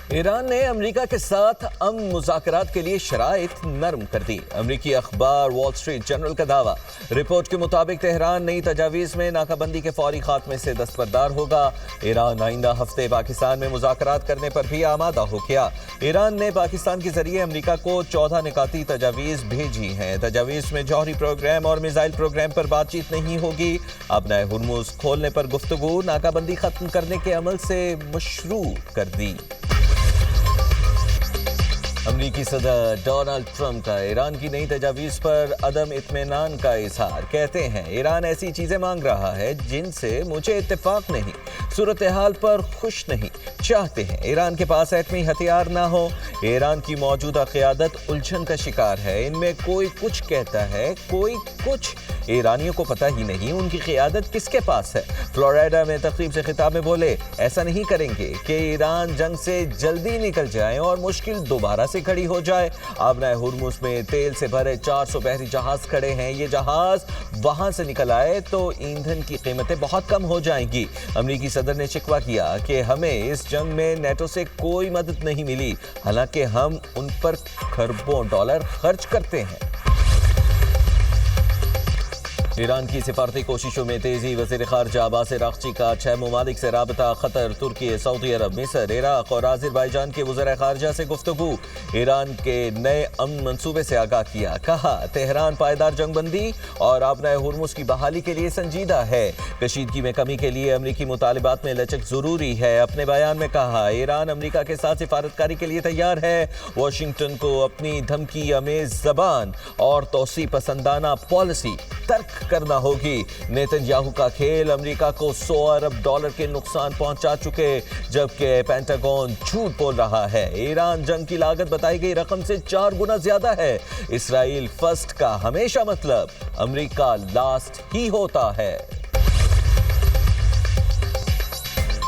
ایران نے امریکہ کے ساتھ امن مذاکرات کے لیے شرائط نرم کر دی۔ امریکی اخبار وال اسٹریٹ جرنل کا دعویٰ۔ رپورٹ کے مطابق تہران نئی تجاویز میں ناکہ بندی کے فوری خاتمے سے دستبردار ہوگا۔ ایران آئندہ ہفتے پاکستان میں مذاکرات کرنے پر بھی آمادہ ہو گیا۔ ایران نے پاکستان کے ذریعے امریکہ کو 14 نکاتی تجاویز بھیجی ہیں۔ تجاویز میں جوہری پروگرام اور میزائل پروگرام پر بات چیت نہیں ہوگی۔ ابنائے ہرمز کھولنے پر گفتگو ناکہ بندی ختم کرنے کے عمل سے مشروع کر دی۔ امریکی صدر ڈونلڈ ٹرمپ کا ایران کی نئی تجاویز پر عدم اطمینان کا اظہار۔ کہتے ہیں ایران ایسی چیزیں مانگ رہا ہے جن سے مجھے اتفاق نہیں، صورتحال پر خوش نہیں، چاہتے ہیں ایران کے پاس ایٹمی ہتھیار نہ ہو۔ ایران کی موجودہ قیادت الجھن کا شکار ہے، ان میں کوئی کچھ کہتا ہے، کوئی کچھ۔ ایرانیوں کو پتہ ہی نہیں ان کی قیادت کس کے پاس ہے۔ فلوریڈا میں تقریب سے خطاب میں بولے، ایسا نہیں کریں گے کہ ایران جنگ سے جلدی نکل جائے اور مشکل دوبارہ سے کھڑی ہو جائے۔ آبنائے ہرمز میں تیل سے بھرے 400 بحری جہاز کھڑے ہیں۔ یہ جہاز وہاں سے نکل آئے تو ایندھن کی قیمتیں بہت کم ہو جائیں گی۔ امریکی صدر نے شکوہ کیا کہ ہمیں اس جنگ میں نیٹو سے کوئی مدد نہیں ملی، حالانکہ ہم ان پر کھربوں ڈالر خرچ کرتے ہیں۔ ایران کی سفارتی کوششوں میں تیزی۔ وزیر خارجہ عباس اراغچی کا 6 ممالک سے رابطہ۔ قطر، ترکی، سعودی عرب، مصر، عراق اور آذربائیجان کے وزراء خارجہ سے گفتگو۔ ایران کے نئے امن منصوبے سے آگاہ کیا۔ کہا تہران پائیدار جنگ بندی اور آبنائے ہرمز کی بحالی کے لیے سنجیدہ ہے۔ کشیدگی میں کمی کے لیے امریکی مطالبات میں لچک ضروری ہے۔ اپنے بیان میں کہا ایران امریکہ کے ساتھ سفارتکاری کے لیے تیار ہے۔ واشنگٹن کو اپنی دھمکی آمیز زبان اور توسیع پسندانہ پالیسی ترک کرنا ہوگی۔ نیتن یاہو کا کھیل امریکہ کو 100 ارب ڈالر کے نقصان پہنچا چکے، جبکہ پینٹاگون جھوٹ بول رہا ہے۔ ایران جنگ کی لاگت بتائی گئی رقم سے 4 گنا زیادہ ہے۔ اسرائیل فرسٹ کا ہمیشہ مطلب امریکہ لاسٹ ہی ہوتا ہے۔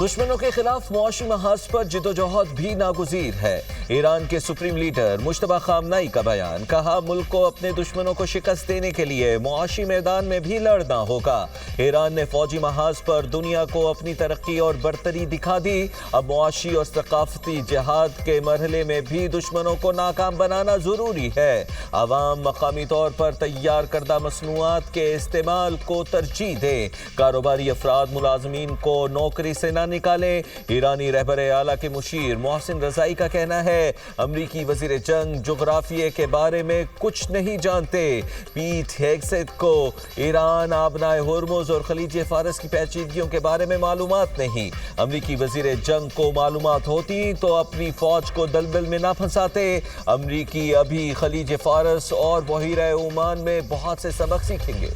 دشمنوں کے خلاف معاشی محاذ پر جدوجہد بھی ناگزیر ہے۔ ایران کے سپریم لیڈر مجتبی خامنئی کا بیان۔ کہا ملک کو اپنے دشمنوں کو شکست دینے کے لیے معاشی میدان میں بھی لڑنا ہوگا۔ ایران نے فوجی محاذ پر دنیا کو اپنی ترقی اور برتری دکھا دی۔ اب معاشی اور ثقافتی جہاد کے مرحلے میں بھی دشمنوں کو ناکام بنانا ضروری ہے۔ عوام مقامی طور پر تیار کردہ مصنوعات کے استعمال کو ترجیح دیں۔ کاروباری افراد ملازمین کو نوکری سے نہ نکالیں۔ ایرانی رہبر اعلیٰ کے مشیر محسن رضائی کا کہنا ہے امریکی وزیر جنگ جغرافیے کے بارے میں کچھ نہیں جانتے۔ پیٹ ہیگسیت کو ایران، آبنائے ہرمز اور خلیج فارس کی پیچیدگیوں کے بارے میں معلومات نہیں۔ امریکی وزیر جنگ کو معلومات ہوتی تو اپنی فوج کو دلدل میں نہ پھنساتے۔ امریکی ابھی خلیج فارس اور بحیرہ عمان میں بہت سے سبق سیکھیں گے۔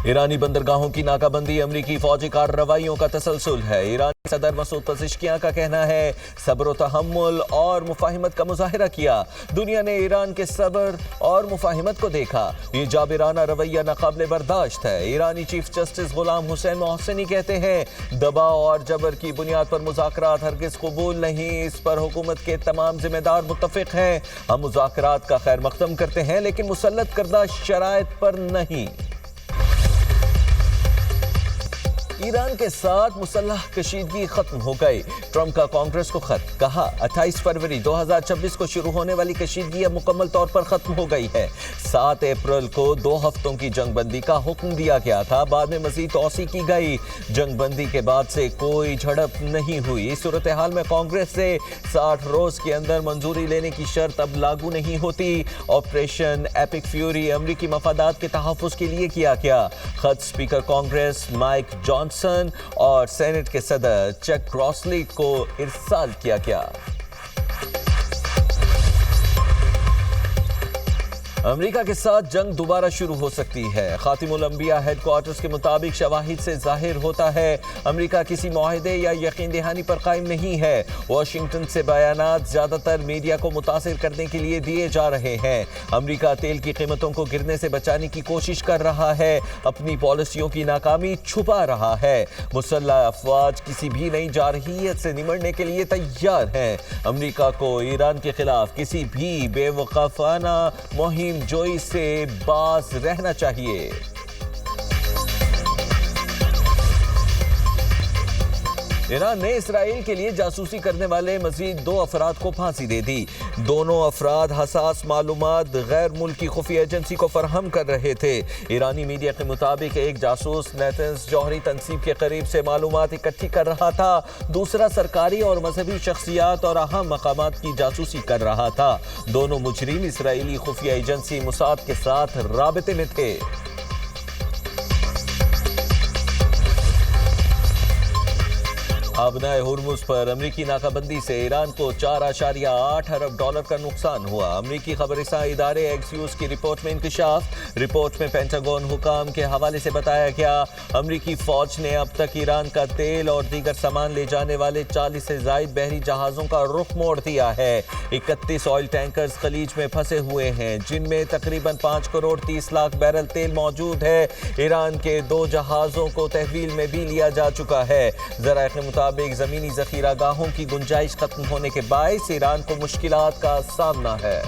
ایرانی بندرگاہوں کی ناکہ بندی امریکی فوجی کارروائیوں کا تسلسل ہے۔ ایرانی صدر مسعود پزشکیان کا کہنا ہے صبر و تحمل اور مفاہمت کا مظاہرہ کیا۔ دنیا نے ایران کے صبر اور مفاہمت کو دیکھا۔ یہ جابرانہ رویہ ناقابل برداشت ہے۔ ایرانی چیف جسٹس غلام حسین محسنی کہتے ہیں دباؤ اور جبر کی بنیاد پر مذاکرات ہرگز قبول نہیں۔ اس پر حکومت کے تمام ذمہ دار متفق ہیں۔ ہم مذاکرات کا خیر مقدم کرتے ہیں لیکن مسلط کردہ شرائط پر نہیں۔ ایران کے ساتھ مسلح کشیدگی ختم ہو گئی۔ ٹرمپ کا کانگریس کو خط۔ کہا 28 فروری 2026 کو شروع ہونے والی کشیدگی اب مکمل طور پر ختم ہو گئی ہے۔ 7 اپریل کو 2 ہفتوں کی جنگ بندی کا حکم دیا گیا تھا، بعد میں مزید توسیع کی گئی۔ جنگ بندی کے بعد سے کوئی جھڑپ نہیں ہوئی۔ اس صورتحال میں کانگریس سے 60 روز کے اندر منظوری لینے کی شرط اب لاگو نہیں ہوتی۔ آپریشن ایپک فیوری امریکی مفادات کے تحفظ کے لیے کیا گیا۔ خط اسپیکر کانگریس مائک جانسن اور سینٹ کے صدر چک گراسلی کو ارسال کیا گیا۔ امریکہ کے ساتھ جنگ دوبارہ شروع ہو سکتی ہے۔ خاتم الانبیاء ہیڈ کوارٹرز کے مطابق شواہد سے ظاہر ہوتا ہے امریکہ کسی معاہدے یا یقین دہانی پر قائم نہیں ہے۔ واشنگٹن سے بیانات زیادہ تر میڈیا کو متاثر کرنے کے لیے دیے جا رہے ہیں۔ امریکہ تیل کی قیمتوں کو گرنے سے بچانے کی کوشش کر رہا ہے، اپنی پالیسیوں کی ناکامی چھپا رہا ہے۔ مسلح افواج کسی بھی نئی جارحیت سے نمٹنے کے لیے تیار ہیں۔ امریکہ کو ایران کے خلاف کسی بھی بے وقفانہ مہم جوئی سے باز رہنا چاہیے۔ ایران نے اسرائیل کے لیے جاسوسی کرنے والے مزید 2 افراد کو پھانسی دے دی۔ دونوں افراد حساس معلومات غیر ملکی خفیہ ایجنسی کو فراہم کر رہے تھے۔ ایرانی میڈیا کے مطابق ایک جاسوس نیتنز جوہری تنصیب کے قریب سے معلومات اکٹھی کر رہا تھا، دوسرا سرکاری اور مذہبی شخصیات اور اہم مقامات کی جاسوسی کر رہا تھا۔ دونوں مجرم اسرائیلی خفیہ ایجنسی موساد کے ساتھ رابطے میں تھے۔ آبنائے ہرمز پر امریکی ناکہ بندی سے ایران کو $4.8 ارب کا نقصان ہوا۔ امریکی خبر رساں ادارے ایکسیوس کی رپورٹ میں انکشاف۔ رپورٹ میں پینٹاگون حکام کے حوالے سے بتایا گیا، امریکی فوج نے اب تک ایران کا تیل اور دیگر سامان لے جانے والے 40 سے زائد بحری جہازوں کا رخ موڑ دیا ہے۔ 31 آئل ٹینکرز خلیج میں پھنسے ہوئے ہیں، جن میں تقریباً 5 کروڑ 30 لاکھ بیرل تیل موجود ہے۔ ایران کے 2 جہازوں کو تحویل میں بھی لیا جا چکا ہے۔ ذرائع کے مطابق زمینی ذخیرہ گاہوں کی گنجائش ختم ہونے کے باعث ایران کو مشکلات کا سامنا ہے۔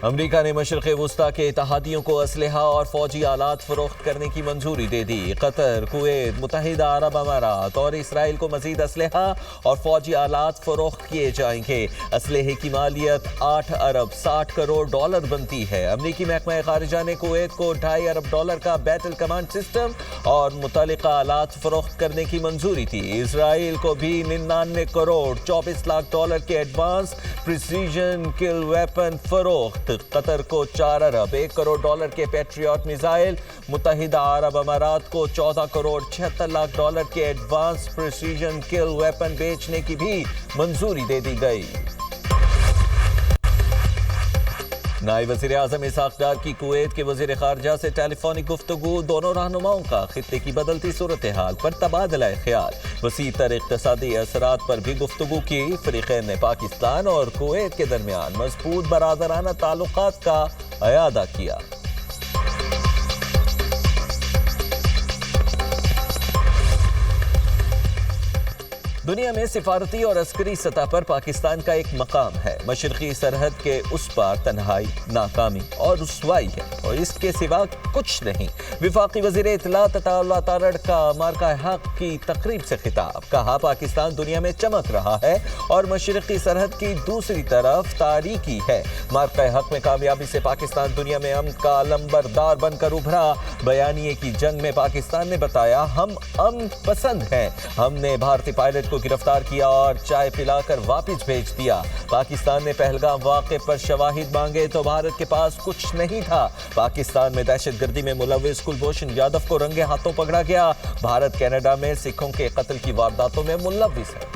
امریکہ نے مشرق وسطیٰ کے اتحادیوں کو اسلحہ اور فوجی آلات فروخت کرنے کی منظوری دے دی۔ قطر، کویت، متحدہ عرب امارات اور اسرائیل کو مزید اسلحہ اور فوجی آلات فروخت کیے جائیں گے۔ اسلحے کی مالیت $8.60 ارب بنتی ہے۔ امریکی محکمہ خارجہ نے کویت کو $2.5 ارب کا بیٹل کمانڈ سسٹم اور متعلقہ آلات فروخت کرنے کی منظوری دی۔ اسرائیل کو بھی $99 کروڑ 24 لاکھ کے ایڈوانس پریسیجن کل ویپن فروخت۔ قطر کو $4 ارب 1 کروڑ کے پیٹریوٹ میزائل، متحدہ عرب امارات کو $14 کروڑ 76 لاکھ کے ایڈوانس پریسیجن کل ویپن بیچنے کی بھی منظوری دے دی گئی۔ نائب وزیر اعظم اسحاق ڈار کی کویت کے وزیر خارجہ سے ٹیلی فونک گفتگو، دونوں رہنماؤں کا خطے کی بدلتی صورتحال پر تبادلہ خیال، وسیع تر اقتصادی اثرات پر بھی گفتگو کی۔ فریقین نے پاکستان اور کویت کے درمیان مضبوط برادرانہ تعلقات کا اعادہ کیا۔ دنیا میں سفارتی اور عسکری سطح پر پاکستان کا ایک مقام ہے۔ مشرقی سرحد کے اس پار تنہائی، ناکامی اور رسوائی ہے اور اس کے سوا کچھ نہیں۔ وفاقی وزیر اطلاعات عطا اللہ تارڑ کا مارکہ حق کی تقریب سے خطاب، کہا پاکستان دنیا میں چمک رہا ہے اور مشرقی سرحد کی دوسری طرف تاریکی ہے۔ مارکہ حق میں کامیابی سے پاکستان دنیا میں امن کا علمبردار بن کر ابھرا۔ بیانیے کی جنگ میں پاکستان نے بتایا، ہم امن پسند ہیں، ہم نے بھارتی پائلٹ کو گرفتار کیا اور چائے پلا کر واپس بھیج دیا۔ پاکستان نے پہلگام واقعے پر شواہد مانگے تو بھارت کے پاس کچھ نہیں تھا۔ پاکستان میں دہشت گردی میں ملوث کلبھوشن یادو کو رنگے ہاتھوں پکڑا گیا۔ بھارت کینیڈا میں سکھوں کے قتل کی وارداتوں میں ملوث ہے۔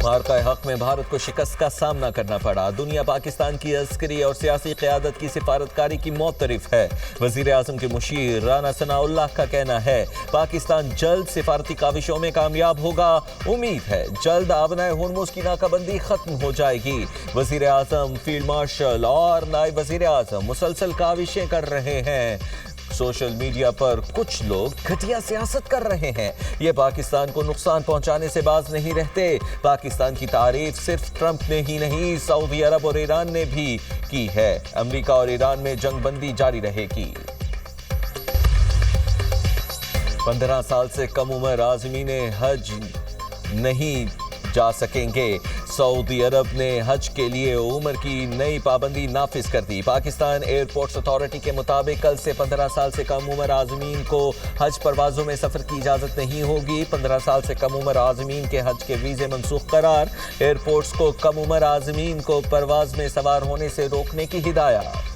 مارکہ حق میں بھارت کو شکست کا سامنا کرنا پڑا۔ دنیا پاکستان کی عسکری اور سیاسی قیادت کی سفارتکاری کی معترف ہے۔ وزیر اعظم کے مشیر رانا ثناء اللہ کا کہنا ہے، پاکستان جلد سفارتی کاوشوں میں کامیاب ہوگا۔ امید ہے جلد آبنائے ہرمز کی ناکہ بندی ختم ہو جائے گی۔ وزیر اعظم، فیلڈ مارشل اور نائب وزیر اعظم مسلسل کاوشیں کر رہے ہیں۔ سوشل میڈیا پر کچھ لوگ گھٹیا سیاست کر رہے ہیں، یہ پاکستان کو نقصان پہنچانے سے باز نہیں رہتے۔ پاکستان کی تعریف صرف ٹرمپ نے ہی نہیں، سعودی عرب اور ایران نے بھی کی ہے۔ امریکہ اور ایران میں جنگ بندی جاری رہے گی۔ 15 سال سے کم عمر عازمین حج نہیں جا سکیں گے۔ سعودی عرب نے حج کے لیے عمر کی نئی پابندی نافذ کر دی۔ پاکستان ایئرپورٹس اتھارٹی کے مطابق کل سے 15 سال سے کم عمر عازمین کو حج پروازوں میں سفر کی اجازت نہیں ہوگی۔ 15 سال سے کم عمر عازمین کے حج کے ویزے منسوخ قرار۔ ایئرپورٹس کو کم عمر عازمین کو پرواز میں سوار ہونے سے روکنے کی ہدایت۔